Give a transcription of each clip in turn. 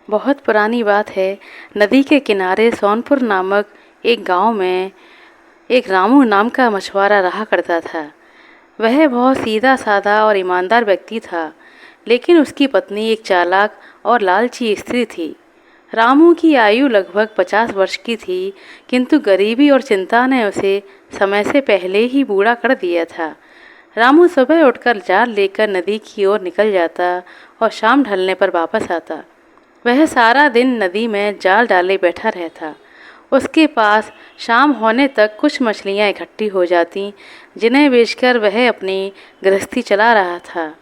बहुत पुरानी बात है। नदी के किनारे सोनपुर नामक एक गांव में एक रामू नाम का मछुआरा रहा करता था। वह बहुत सीधा साधा और ईमानदार व्यक्ति था, लेकिन उसकी पत्नी एक चालाक और लालची स्त्री थी। रामू की आयु लगभग 50 वर्ष की थी, किंतु गरीबी और चिंता ने उसे समय से पहले ही बूढ़ा कर दिया था। रामू सुबह उठकर जाल लेकर नदी की ओर निकल जाता और शाम ढलने पर वापस आता। वह सारा दिन नदी में जाल डाले बैठा रहता। उसके पास शाम होने तक कुछ मछलियाँ इकट्ठी हो जातीं, जिन्हें बेचकर वह अपनी गृहस्थी चला रहा था।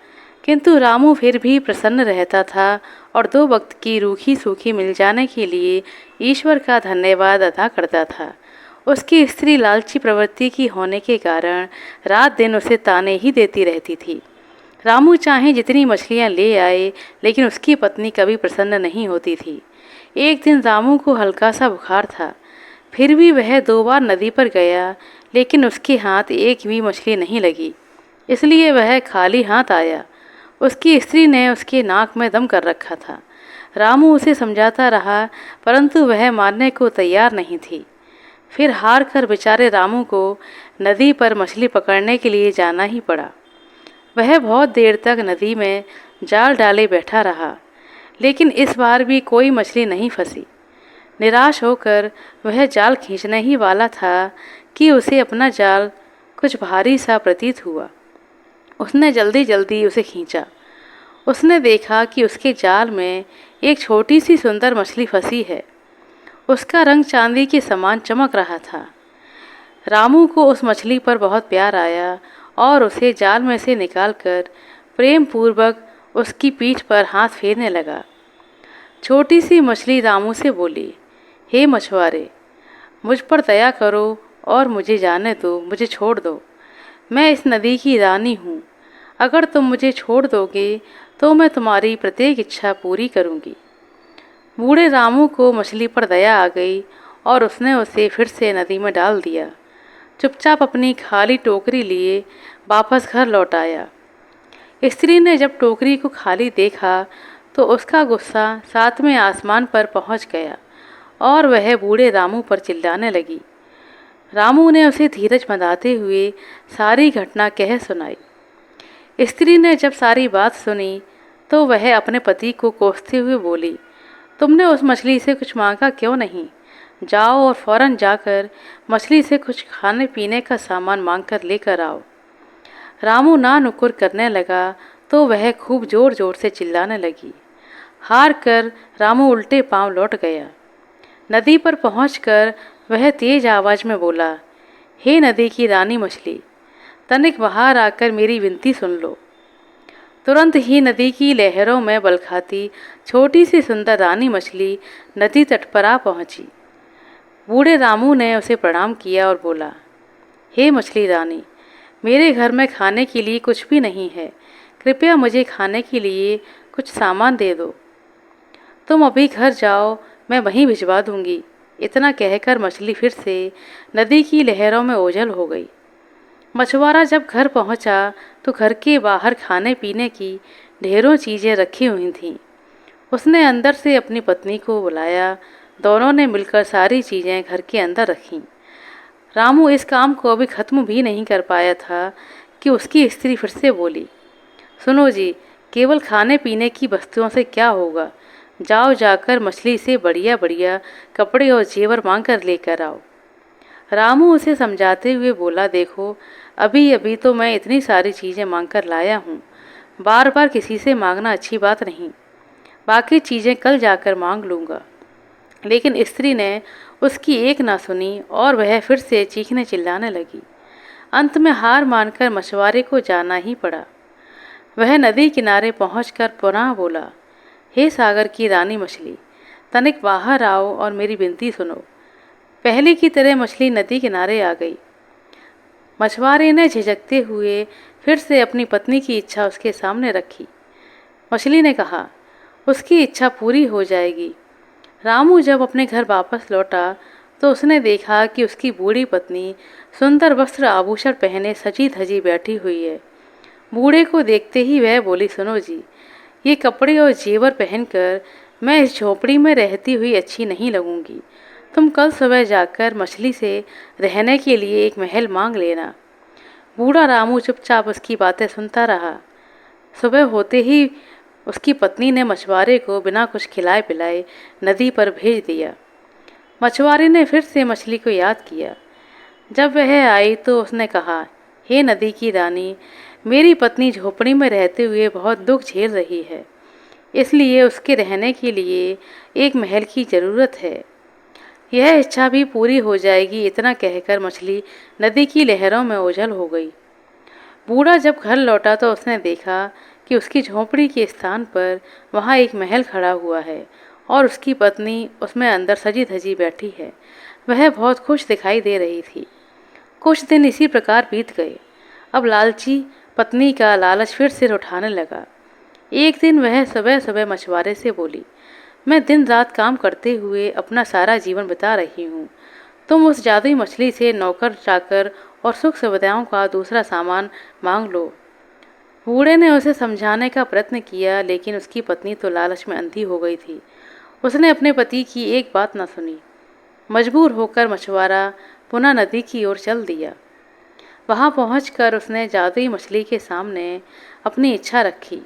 किंतु रामू फिर भी प्रसन्न रहता था और 2 वक्त की रूखी सूखी मिल जाने के लिए ईश्वर का धन्यवाद अदा करता था। उसकी स्त्री लालची प्रवृत्ति की होने के कारण रात दिन उसे ताने ही देती रहती थी। रामू चाहे जितनी मछलियाँ ले आए, लेकिन उसकी पत्नी कभी प्रसन्न नहीं होती थी। एक दिन रामू को हल्का सा बुखार था। फिर भी वह 2 बार नदी पर गया, लेकिन उसके हाथ एक भी मछली नहीं लगी। इसलिए वह खाली हाथ आया। उसकी स्त्री ने उसके नाक में दम कर रखा था। रामू उसे समझाता रहा, परंतु वह मानने को तैयार नहीं थी। फिर हार कर बेचारे रामू को नदी पर मछली पकड़ने के लिए जाना ही पड़ा। वह बहुत देर तक नदी में जाल डाले बैठा रहा, लेकिन इस बार भी कोई मछली नहीं फंसी। निराश होकर वह जाल खींचने ही वाला था कि उसे अपना जाल कुछ भारी सा प्रतीत हुआ। उसने जल्दी जल्दी उसे खींचा। उसने देखा कि उसके जाल में एक छोटी सी सुंदर मछली फंसी है। उसका रंग चांदी के समान चमक रहा था। रामू को उस मछली पर बहुत प्यार आया और उसे जाल में से निकालकर प्रेम पूर्वक उसकी पीठ पर हाथ फेरने लगा। छोटी सी मछली रामू से बोली, हे मछुआरे, मुझ पर दया करो और मुझे जाने दो, मुझे छोड़ दो। मैं इस नदी की रानी हूँ। अगर तुम मुझे छोड़ दोगे तो मैं तुम्हारी प्रत्येक इच्छा पूरी करूँगी। बूढ़े रामू को मछली पर दया आ गई और उसने उसे फिर से नदी में डाल दिया। चुपचाप अपनी खाली टोकरी लिए वापस घर लौट आया। स्त्री ने जब टोकरी को खाली देखा तो उसका गुस्सा 7वें आसमान पर पहुंच गया और वह बूढ़े रामू पर चिल्लाने लगी। रामू ने उसे धीरज बंधाते हुए सारी घटना कह सुनाई। स्त्री ने जब सारी बात सुनी तो वह अपने पति को कोसते हुए बोली, तुमने उस मछली से कुछ मांगा क्यों नहीं? जाओ और फौरन जाकर मछली से कुछ खाने पीने का सामान मांग कर लेकर आओ। रामू ना नुकुर करने लगा तो वह खूब जोर जोर से चिल्लाने लगी। हार कर रामू उल्टे पांव लौट गया। नदी पर पहुंचकर वह तेज आवाज में बोला, हे नदी की रानी मछली, तनिक बाहर आकर मेरी विनती सुन लो। तुरंत ही नदी की लहरों में बल खाती छोटी सी सुंदर रानी मछली नदी तट पर आ पहुंची। बूढ़े रामू ने उसे प्रणाम किया और बोला, हे मछली रानी, मेरे घर में खाने के लिए कुछ भी नहीं है। कृपया मुझे खाने के लिए कुछ सामान दे दो। तुम अभी घर जाओ, मैं वहीं भिजवा दूंगी। इतना कहकर मछली फिर से नदी की लहरों में ओझल हो गई। मछुआरा जब घर पहुंचा तो घर के बाहर खाने पीने की ढेरों चीज़ें रखी हुई थीं। उसने अंदर से अपनी पत्नी को बुलाया। दोनों ने मिलकर सारी चीज़ें घर के अंदर रखीं। रामू इस काम को अभी ख़त्म भी नहीं कर पाया था कि उसकी स्त्री फिर से बोली, सुनो जी, केवल खाने पीने की वस्तुओं से क्या होगा? जाओ जाकर मछली से बढ़िया बढ़िया कपड़े और जेवर मांग कर लेकर आओ। रामू उसे समझाते हुए बोला, देखो, अभी अभी तो मैं इतनी सारी चीज़ें मांग कर लाया हूँ। बार बार किसी से मांगना अच्छी बात नहीं। बाकी चीज़ें कल जाकर मांग लूँगा। लेकिन स्त्री ने उसकी एक ना सुनी और वह फिर से चीखने चिल्लाने लगी। अंत में हार मानकर मछुआरे को जाना ही पड़ा। वह नदी किनारे पहुंचकर पुनः बोला, हे सागर की रानी मछली, तनिक बाहर आओ और मेरी विनती सुनो। पहले की तरह मछली नदी किनारे आ गई। मछुआरे ने झिझकते हुए फिर से अपनी पत्नी की इच्छा उसके सामने रखी। मछली ने कहा, उसकी इच्छा पूरी हो जाएगी। रामू जब अपने घर वापस लौटा तो उसने देखा कि उसकी बूढ़ी पत्नी सुंदर वस्त्र आभूषण पहने सजी धजी बैठी हुई है। बूढ़े को देखते ही वह बोली, सुनो जी, ये कपड़े और जेवर पहनकर मैं इस झोपड़ी में रहती हुई अच्छी नहीं लगूंगी। तुम कल सुबह जाकर मछली से रहने के लिए एक महल मांग लेना। बूढ़ा रामू चुपचाप उसकी बातें सुनता रहा। सुबह होते ही उसकी पत्नी ने मछुआरे को बिना कुछ खिलाए पिलाए नदी पर भेज दिया। मछुआरे ने फिर से मछली को याद किया। जब वह आई तो उसने कहा, हे नदी की रानी, मेरी पत्नी झोपड़ी में रहते हुए बहुत दुख झेल रही है, इसलिए उसके रहने के लिए एक महल की ज़रूरत है। यह इच्छा भी पूरी हो जाएगी। इतना कहकर मछली नदी की लहरों में ओझल हो गई। बूढ़ा जब घर लौटा तो उसने देखा कि उसकी झोंपड़ी के स्थान पर वहाँ एक महल खड़ा हुआ है और उसकी पत्नी उसमें अंदर सजी धजी बैठी है। वह बहुत खुश दिखाई दे रही थी। कुछ दिन इसी प्रकार बीत गए। अब लालची पत्नी का लालच फिर सिर उठाने लगा। एक दिन वह सुबह सुबह मछुआरे से बोली, मैं दिन रात काम करते हुए अपना सारा जीवन बिता रही हूँ। तुम उस जादुई मछली से नौकर चाकर और सुख सुविधाओं का दूसरा सामान मांग लो। बूढ़े ने उसे समझाने का प्रयत्न किया, लेकिन उसकी पत्नी तो लालच में अंधी हो गई थी। उसने अपने पति की एक बात न सुनी। मजबूर होकर मछुआरा पुनः नदी की ओर चल दिया। वहां पहुंचकर उसने जादुई मछली के सामने अपनी इच्छा रखी।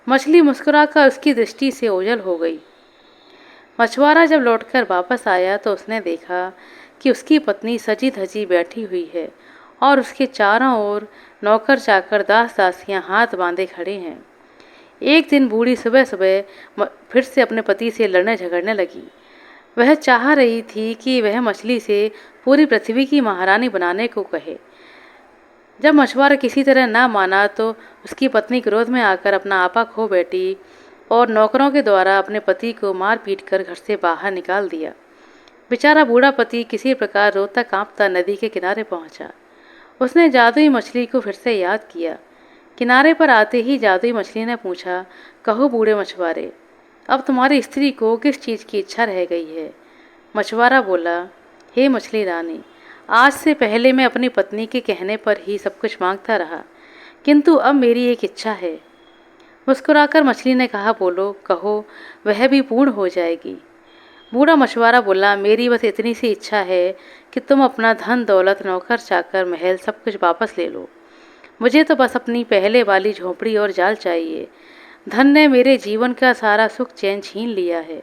मछली मुस्कुराकर उसकी दृष्टि से ओझल हो गई। मछुआरा जब लौटकर वापस आया तो उसने देखा कि उसकी पत्नी सजी धजी बैठी हुई है और उसके चारों ओर नौकर चाकर दास दासियां हाथ बांधे खड़े हैं। एक दिन बूढ़ी सुबह सुबह फिर से अपने पति से लड़ने झगड़ने लगी। वह चाह रही थी कि वह मछली से पूरी पृथ्वी की महारानी बनाने को कहे। जब मछुआरा किसी तरह ना माना तो उसकी पत्नी क्रोध में आकर अपना आपा खो बैठी और नौकरों के द्वारा अपने पति को मार पीट कर घर से बाहर निकाल दिया। बेचारा बूढ़ा पति किसी प्रकार रोता कांपता नदी के किनारे पहुंचा। उसने जादुई मछली को फिर से याद किया। किनारे पर आते ही जादुई मछली ने पूछा, कहो बूढ़े मछुआरे, अब तुम्हारी स्त्री को किस चीज़ की इच्छा रह गई है? मछुआरा बोला, हे मछली रानी, आज से पहले मैं अपनी पत्नी के कहने पर ही सब कुछ मांगता रहा, किंतु अब मेरी एक इच्छा है। मुस्कुराकर मछली ने कहा, बोलो, कहो, वह भी पूर्ण हो जाएगी। बूढ़ा मछुआरा बोला, मेरी बस इतनी सी इच्छा है कि तुम अपना धन दौलत नौकर चाकर महल सब कुछ वापस ले लो। मुझे तो बस अपनी पहले वाली झोंपड़ी और जाल चाहिए। धन ने मेरे जीवन का सारा सुख चैन छीन लिया है।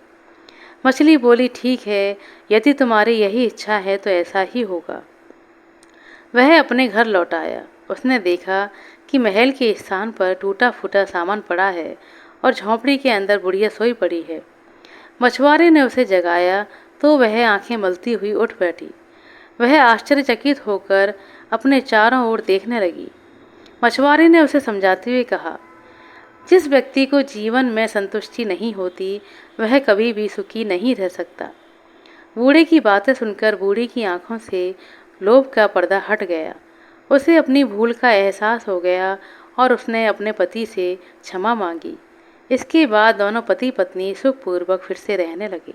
मछली बोली, ठीक है, यदि तुम्हारी यही इच्छा है तो ऐसा ही होगा। वह अपने घर लौट आया। उसने देखा कि महल के स्थान पर टूटा फूटा सामान पड़ा है और झोंपड़ी के अंदर बुढ़िया सोई पड़ी है। मछुआरे ने उसे जगाया तो वह आंखें मलती हुई उठ बैठी। वह आश्चर्यचकित होकर अपने चारों ओर देखने लगी। मछुआरे ने उसे समझाते हुए कहा, जिस व्यक्ति को जीवन में संतुष्टि नहीं होती वह कभी भी सुखी नहीं रह सकता। बूढ़े की बातें सुनकर बूढ़ी की आंखों से लोभ का पर्दा हट गया। उसे अपनी भूल का एहसास हो गया और उसने अपने पति से क्षमा मांगी। इसके बाद दोनों पति पत्नी सुखपूर्वक फिर से रहने लगे।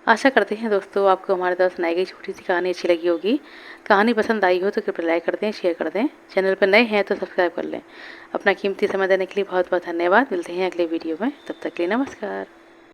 आशा करते हैं दोस्तों आपको हमारे द्वारा सुनाई गई छोटी सी कहानी अच्छी लगी होगी। कहानी पसंद आई हो तो कृपया लाइक कर दें, शेयर कर दें। चैनल पर नए हैं तो सब्सक्राइब कर लें। अपना कीमती समय देने के लिए बहुत बहुत धन्यवाद। मिलते हैं अगले वीडियो में, तब तक के लिए नमस्कार।